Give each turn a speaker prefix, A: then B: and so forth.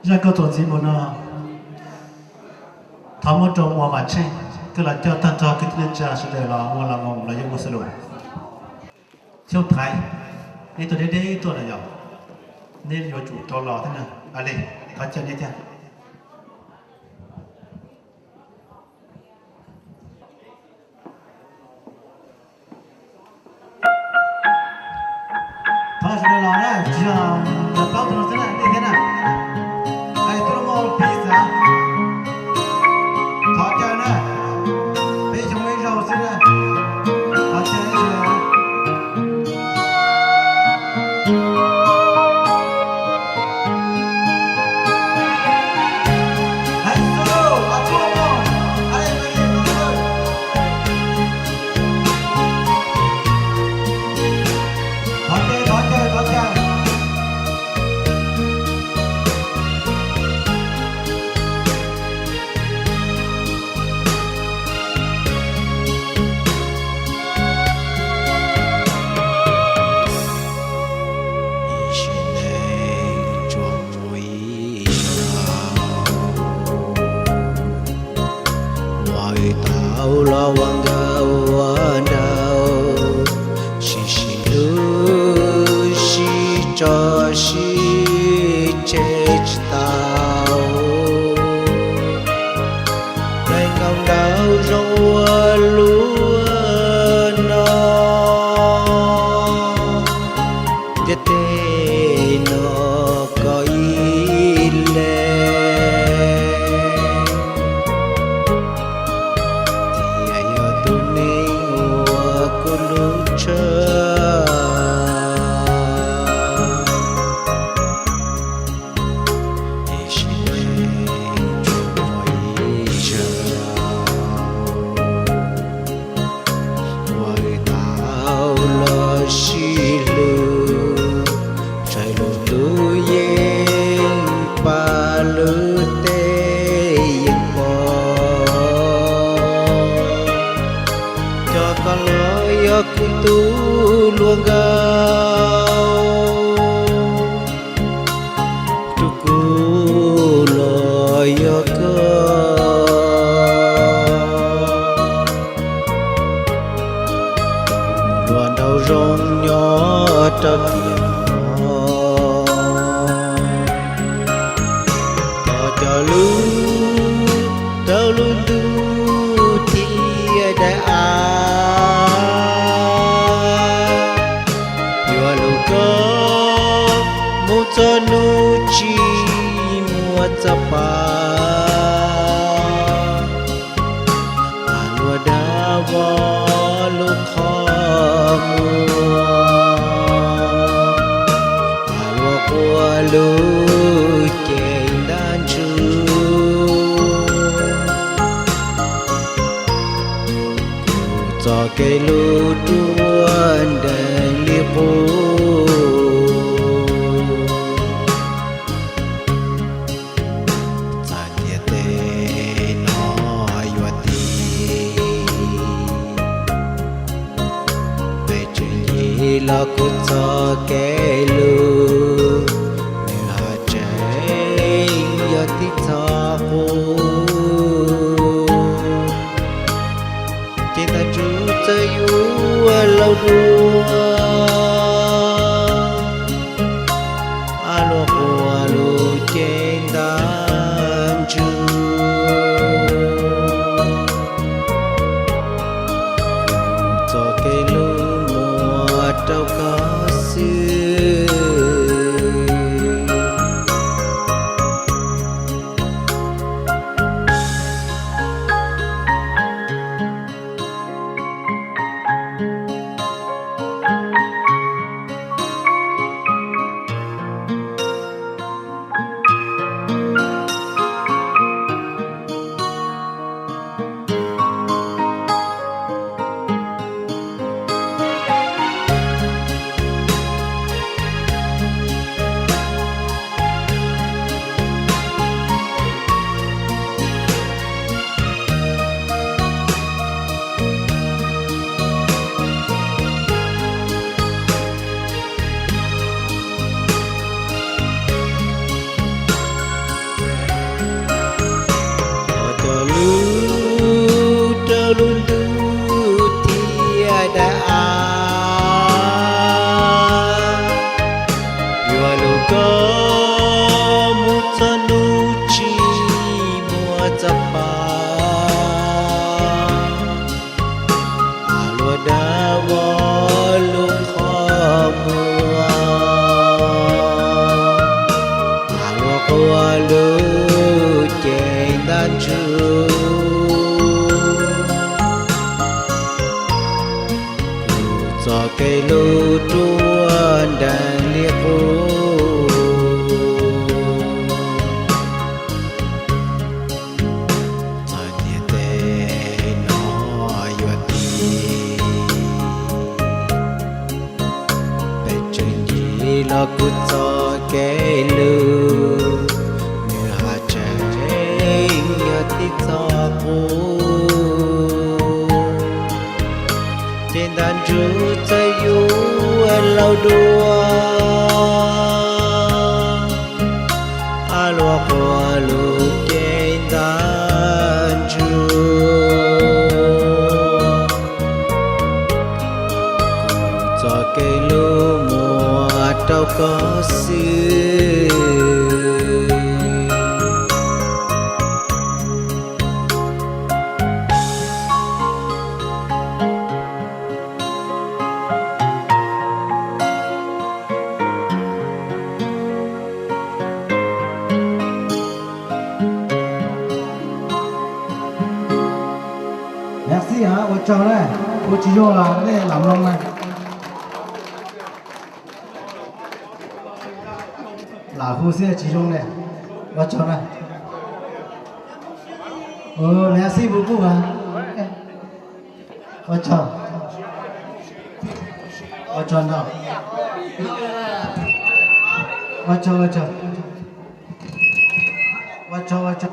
A: ra có tổ gì bọn nó thằng một trong mua mặt trên cứ là cho tan cho cái tiền trả sẽ để là mua là ngon là những mua sầu trong thái nên tôi đây tôi là giàu nên有主多老的呢啊嘞他叫你讲他是老呢就像包子真的那天呢哎多了么披萨他叫呢北京味肉丝呢他叫是
B: đâu có xưa จะปาอาลัวดาวลุงขอมัวอาลัวกัวลูเจนดันจูcho cây lũ tuôn đàn liệt phố cho nhiệt tê nó yêu đi bé chân đi lo cút cho cây lũ như hạt trái như tít cho phố trên đàn ru tay yu lâu đua alo qua lu trên đàn ru cho cây lu mùa đâu có xưa
C: Merci hả, tôi chờ đây, tôi chỉ vô là cái này làm lông này. Là khu xe chỉ dùng này, tôi chờ này. Merci beaucoup hả? Tôi chờ. Tôi chờ nào. Tôi chờ. Tôi chờ.